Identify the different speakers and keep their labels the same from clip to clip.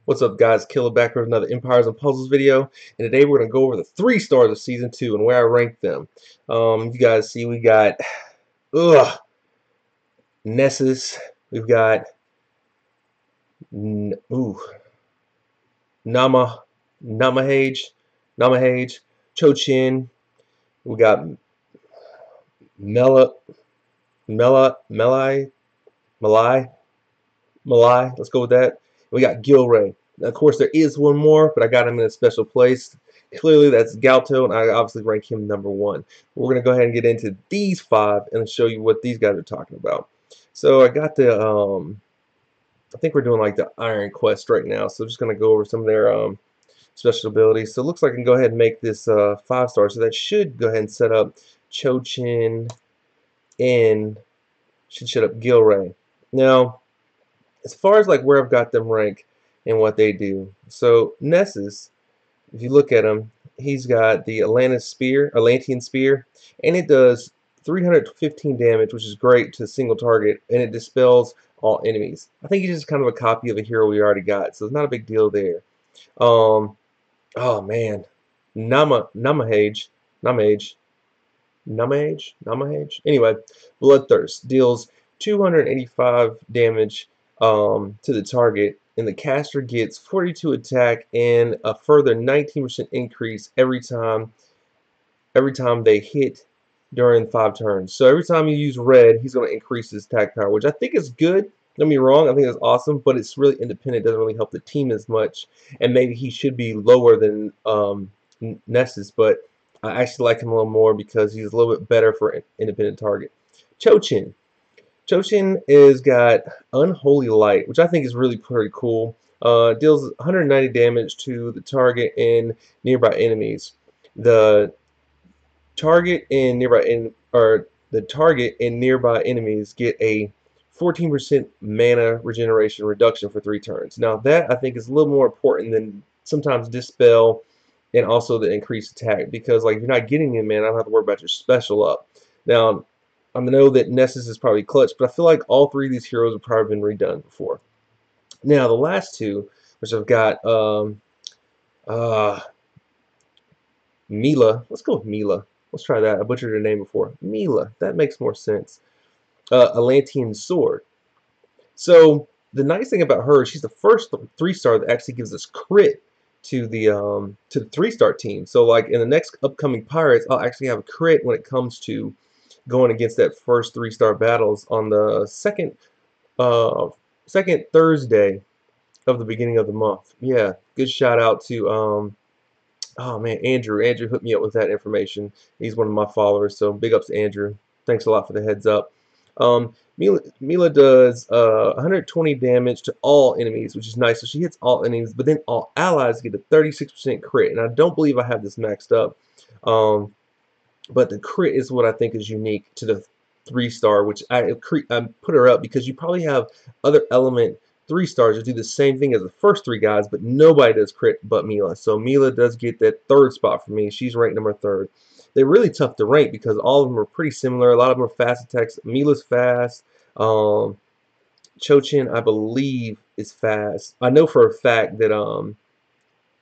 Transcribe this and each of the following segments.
Speaker 1: What's up, guys? Killer back with another Empires and Puzzles video, and today we're gonna go over the 3 stars of season 2 and where I rank them. You guys see we got Nessa's, we've got ooh Nama Namahage, Namahage, Chochin. We got Mela Mela Melai Malai Malai. Let's go with that. We got Gilray. Of course, there is one more, but I got him in a special place. Clearly, that's Galto, and I obviously rank him #1. We're going to go ahead and get into these 5 and show you what these guys are talking about. So I got the, I think we're doing like the Iron Quest right now, so I'm just going to go over some of their special abilities. So it looks like I can go ahead and make this 5-star, so that should go ahead and set up Chochin and should set up Gilray. Now, as far as like where I've got them ranked and what they do. So Nessa's, if you look at him, he's got the Atlantean Spear, and it does 315 damage, which is great to a single target, and it dispels all enemies. I think he's just kind of a copy of a hero we already got, so it's not a big deal there. Oh man, Namahage. Anyway, Bloodthirst deals 285 damage to the target, and the caster gets 42 attack and a further 19% increase every time they hit during 5 turns. So every time you use red, he's going to increase his attack power, which I think is good. Don't get me wrong, I think that's awesome, but it's really independent. It doesn't really help the team as much, and maybe he should be lower than Nessus, but I actually like him a little more because he's a little bit better for an independent target. Chochin. Chochin is got Unholy Light, which I think is really pretty cool. Deals 190 damage to the target and nearby enemies. The target and nearby enemies get a 14% mana regeneration reduction for 3 turns. Now that I think is a little more important than sometimes Dispel and also the increased attack, because like if you're not getting in mana, I don't have to worry about your special up. Now I know that Nessus is probably clutch, but I feel like all 3 of these heroes have probably been redone before. Now the last 2, which I've got Mila. Let's go with Mila. Let's try that. I butchered her name before. Mila. That makes more sense. Atlantean Sword. So the nice thing about her, she's the first 3-star that actually gives us crit to the 3-star team. So like in the next upcoming Pirates, I'll actually have a crit when it comes to going against that first 3-star battles on the second Thursday of the beginning of the month. Yeah, good shout out to oh man, Andrew. Andrew hooked me up with that information. He's one of my followers, so big ups to Andrew. Thanks a lot for the heads up. Mila does 120 damage to all enemies, which is nice. So she hits all enemies, but then all allies get a 36% crit. And I don't believe I have this maxed up. But the crit is what I think is unique to the 3-star, which I put her up because you probably have other element 3-stars that do the same thing as the first 3 guys, but nobody does crit but Mila. So Mila does get that 3rd spot for me. She's ranked #3. They're really tough to rank because all of them are pretty similar. A lot of them are fast attacks. Mila's fast. Chochin, I believe, is fast. I know for a fact that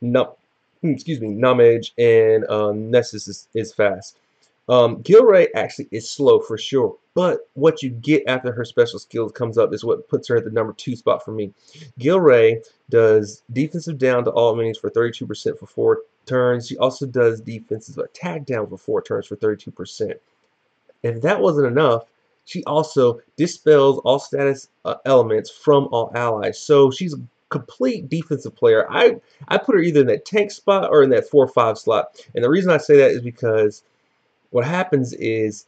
Speaker 1: Namage and Nessus is fast. Gilray actually is slow for sure, but what you get after her special skills comes up is what puts her at the #2 spot for me. Gilray does defensive down to all enemies for 32% for 4 turns. She also does defensive attack down for 4 turns for 32%. If that wasn't enough, she also dispels all status elements from all allies. So she's a complete defensive player. I put her either in that tank spot or in that 4-5 slot. And the reason I say that is because what happens is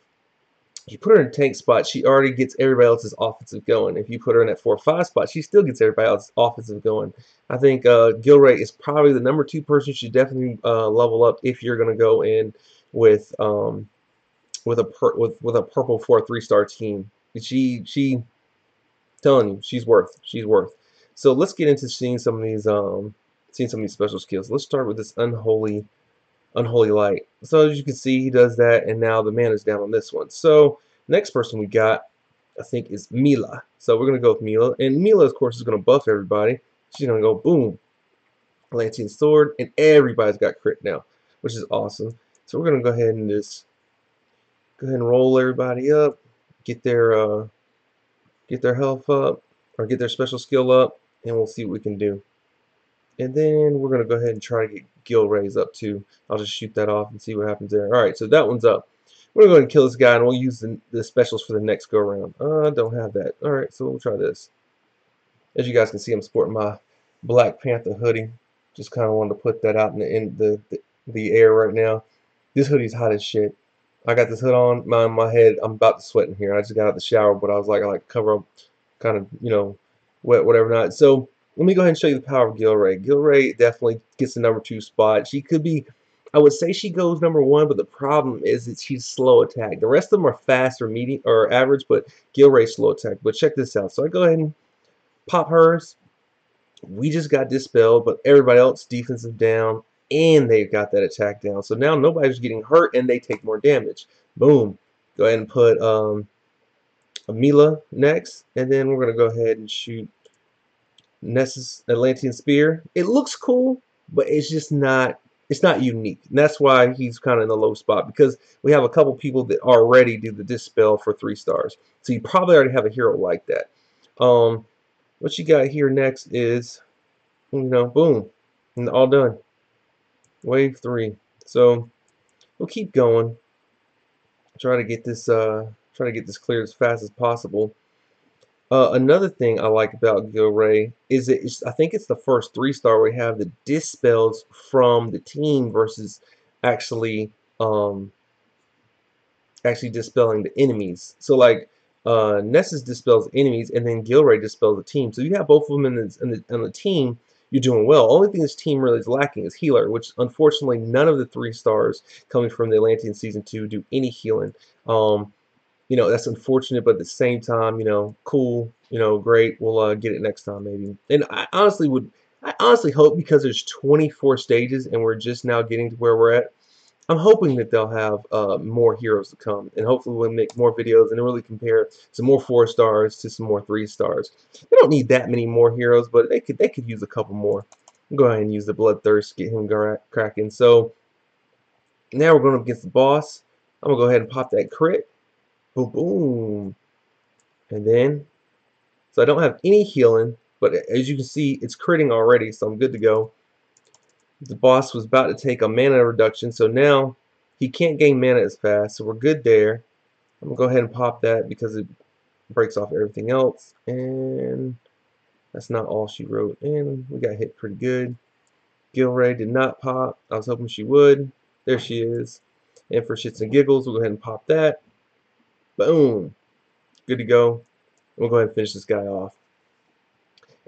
Speaker 1: you put her in a tank spot, she already gets everybody else's offensive going. If you put her in that 4-5 spot, she still gets everybody else's offensive going. I think Gilray is probably the #2 person you should definitely level up if you're going to go in with a purple 3-star team. She telling you she's worth. So let's get into seeing some of these special skills. Let's start with this Unholy Light. So as you can see, he does that, and now the mana's down on this one. So next person we got, I think, is Mila. So we're gonna go with Mila, and Mila, of course, is gonna buff everybody. She's gonna go boom, Atlantean sword, and everybody's got crit now, which is awesome. So we're gonna go ahead and just go ahead and roll everybody up, get their health up, or get their special skill up, and we'll see what we can do. And then we're gonna go ahead and try to get Gilray's up too. I'll just shoot that off and see what happens there. Alright, so that one's up. We're gonna go ahead and kill this guy, and we'll use the specials for the next go around. I don't have that. Alright, so we'll try this. As you guys can see, I'm sporting my Black Panther hoodie. Just kind of wanted to put that out in the air right now. This hoodie's hot as shit. I got this hood on my head. I'm about to sweat in here. I just got out of the shower, but I was like, I like cover up, kind of, you know, wet, whatever not. So let me go ahead and show you the power of Gilray. Gilray definitely gets the #2 spot. She could be, I would say she goes #1, but the problem is that she's slow attack. The rest of them are fast or medium or average, but Gilray's slow attack. But check this out. So I go ahead and pop hers. We just got dispelled, but everybody else defensive down, and they got that attack down. So now nobody's getting hurt, and they take more damage. Boom. Go ahead and put a Mila next, and then we're gonna go ahead and shoot Nessa's Atlantean Spear. It looks cool, but it's just not. It's not unique. And that's why he's kind of in the low spot, because we have a couple people that already do the dispel for 3 stars. So you probably already have a hero like that. What you got here next is, you know, boom, and all done. Wave 3. So we'll keep going. Try to get this cleared as fast as possible. Another thing I like about Gilray is that I think it's the first 3-star we have the dispels from the team versus actually dispelling the enemies. So like Nessa's dispels enemies, and then Gilray dispels the team. So you have both of them in the team. You're doing well. Only thing this team really is lacking is healer, which unfortunately none of the 3 stars coming from the Atlantean season 2 do any healing. You know, that's unfortunate, but at the same time, you know, cool, you know, great. We'll get it next time maybe. And I honestly hope, because there's 24 stages and we're just now getting to where we're at, I'm hoping that they'll have more heroes to come, and hopefully we'll make more videos and really compare some more 4 stars to some more 3 stars. They don't need that many more heroes, but they could use a couple more. I'll go ahead and use the Bloodthirst, get him cracking. So now we're going up against the boss. I'm gonna go ahead and pop that crit. Boom, boom, and then so I don't have any healing, but as you can see, it's critting already, so I'm good to go. The boss was about to take a mana reduction, so now he can't gain mana as fast, so we're good there. I'm gonna go ahead and pop that because it breaks off everything else, and that's not all she wrote, and we got hit pretty good. Gilray did not pop. I was hoping she would. There she is. And for shits and giggles, we'll go ahead and pop that. Boom. Good to go. We'll go ahead and finish this guy off.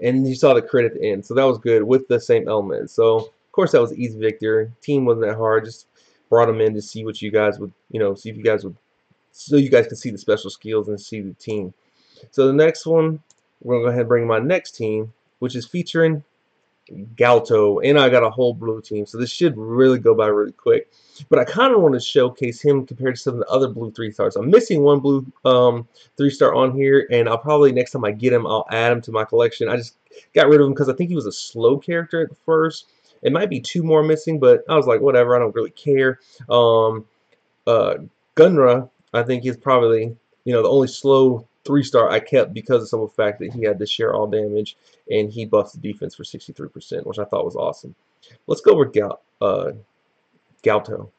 Speaker 1: And you saw the crit at the end, so that was good with the same element. So of course that was an easy victory. Team wasn't that hard. Just brought them in to see what you guys would, you know, see if you guys would, so you guys could see the special skills and see the team. So the next one, we're gonna go ahead and bring my next team, which is featuring Galto, and I got a whole blue team, so this should really go by really quick. But I kind of want to showcase him compared to some of the other blue 3-stars. I'm missing one blue 3-star on here, and I'll probably, next time I get him, I'll add him to my collection. I just got rid of him because I think he was a slow character at first. It might be 2 more missing, but I was like, whatever, I don't really care. Gunray, I think he's probably, you know, the only slow 3-star I kept because of some of the fact that he had to share all damage, and he buffs the defense for 63%, which I thought was awesome. Let's go over Galto.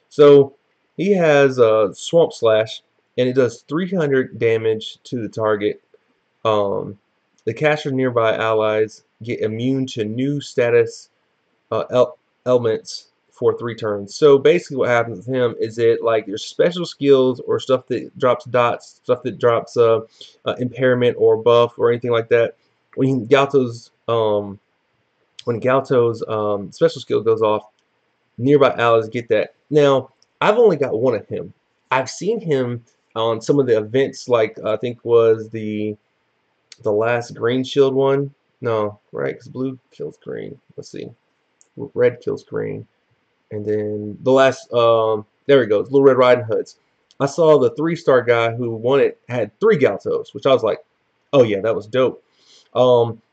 Speaker 1: So he has Swamp Slash, and it does 300 damage to the target. The caster nearby allies get immune to new status elements for 3 turns. So basically what happens with him is that, like, there's special skills or stuff that drops dots, stuff that drops impairment or buff or anything like that. When Galto's special skill goes off, nearby allies get that. Now, I've only got one of him. I've seen him on some of the events, like I think was the last green shield one. No, right? Because blue kills green. Let's see. Red kills green. And then the last, there he goes, Little Red Riding Hoods. I saw the 3-star guy who won it had 3 Galtos, which I was like, oh yeah, that was dope.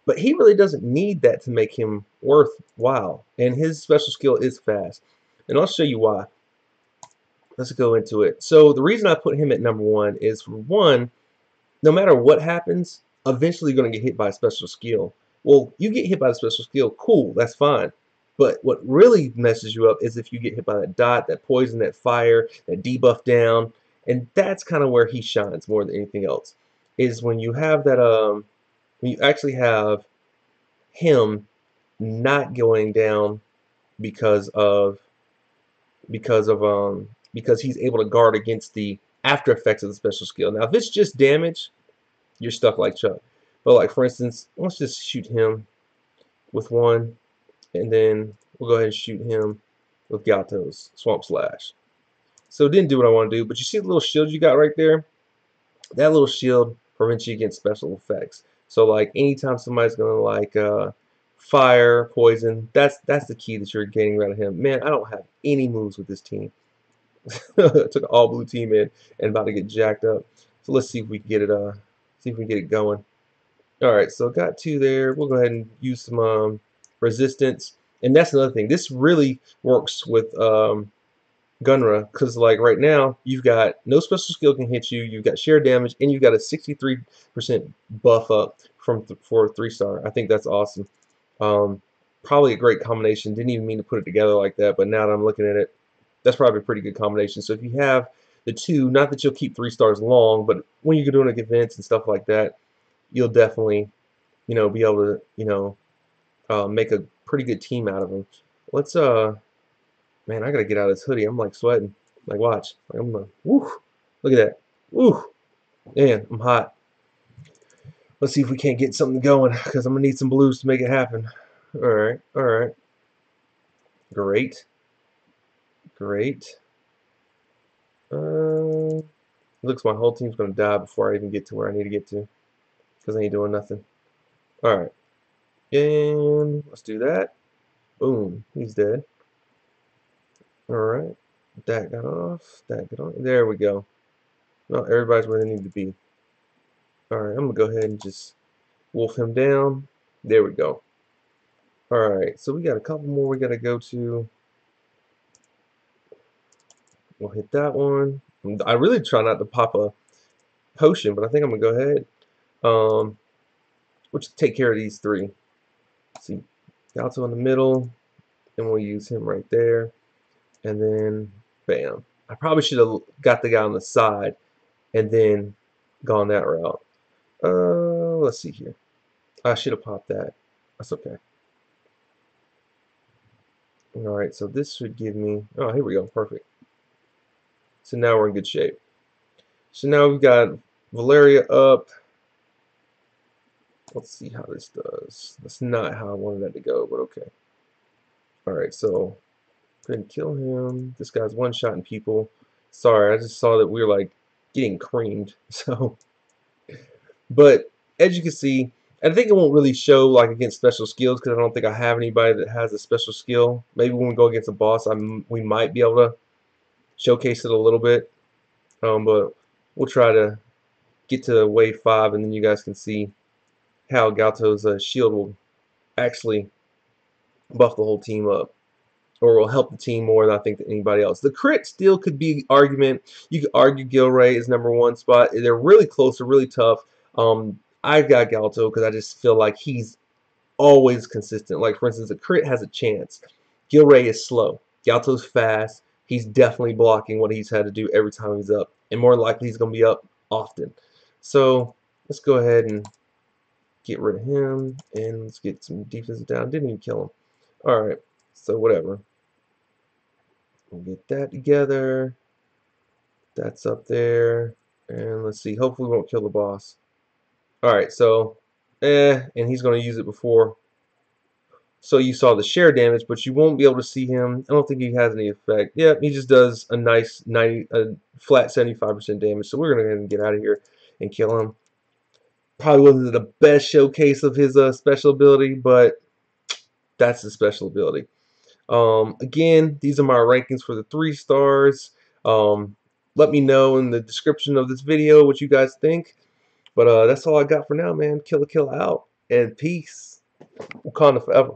Speaker 1: But he really doesn't need that to make him worthwhile. And his special skill is fast. And I'll show you why. Let's go into it. So the reason I put him at number 1 is, for one, no matter what happens, eventually you're going to get hit by a special skill. Well, you get hit by the special skill, cool, that's fine. But what really messes you up is if you get hit by that dot, that poison, that fire, that debuff down. And that's kind of where he shines more than anything else. Is when you have that, when you actually have him not going down because of because he's able to guard against the after effects of the special skill. Now, if it's just damage, you're stuck like Chuck. But like, for instance, let's just shoot him with 1, and then we'll go ahead and shoot him with Galto's Swamp Slash. So it didn't do what I want to do, but you see the little shield you got right there? That little shield prevents you against special effects. So like, anytime somebody's gonna like fire, poison, that's the key that you're getting rid of him. Man, I don't have any moves with this team. Took an all blue team in and about to get jacked up. So let's see if we can get it going. Alright, so got 2 there. We'll go ahead and use some resistance. And that's another thing. This really works with Gunray, because like right now you've got no special skill can hit you, you've got sheer damage, and you've got a 63% buff up for a 3-star. I think that's awesome. Probably a great combination. Didn't even mean to put it together like that, but now that I'm looking at it, that's probably a pretty good combination. So if you have the 2, not that you'll keep 3 stars long, but when you're doing like events and stuff like that, you'll definitely, be able to, make a pretty good team out of them. Let's, man, I gotta get out of this hoodie. I'm like sweating. Like, watch. Like, I'm gonna, woo, look at that. Woo, man, I'm hot. Let's see if we can't get something going, because I'm gonna need some blues to make it happen. All right, all right. Great. Great. Looks my whole team's gonna die before I even get to where I need to get to, because I ain't doing nothing. Alright. And let's do that. Boom. He's dead. Alright. That got off. That got on. There we go. No, everybody's where they need to be. Alright, I'm gonna go ahead and just wolf him down. There we go. Alright, so we got a couple more we gotta go to. We'll hit that one. I really try not to pop a potion, but I think I'm gonna go ahead. We'll just take care of these 3. See, Galto in the middle, and we'll use him right there, and then bam. I probably should have got the guy on the side and then gone that route. Let's see here. I should have popped that. That's okay. Alright, so this should give me, oh, here we go, perfect. So now we're in good shape. So now we've got Valeria up. Let's see how this does. That's not how I wanted that to go, but okay. Alright, so go ahead and kill him. This guy's one-shotting people. Sorry, I just saw that we were like getting creamed. So, but as you can see, I think it won't really show like against special skills, because I don't think I have anybody that has a special skill. Maybe when we go against a boss, we might be able to showcase it a little bit, but we'll try to get to wave 5, and then you guys can see how Galto's shield will actually buff the whole team up, or will help the team more than I think than anybody else. The crit still could be argument. You could argue Garre is #1 spot. They're really close. They're really tough. I've got Galto because I just feel like he's always consistent. Like, for instance, a crit has a chance. Garre is slow. Galto's fast. He's definitely blocking what he's had to do every time he's up, and more likely he's going to be up often. So let's go ahead and get rid of him, and let's get some defense down. Didn't even kill him. Alright, so whatever. We'll get that together. That's up there. And let's see. Hopefully we won't kill the boss. Alright, so, and he's going to use it before. So you saw the share damage, but you won't be able to see him. I don't think he has any effect. Yeah, he just does a nice flat 75% damage. So we're going to go ahead and get out of here and kill him. Probably wasn't the best showcase of his special ability, but that's the special ability. Again, these are my rankings for the 3 stars. Let me know in the description of this video what you guys think. But that's all I got for now, man. Killer out. and peace. Wakanda forever.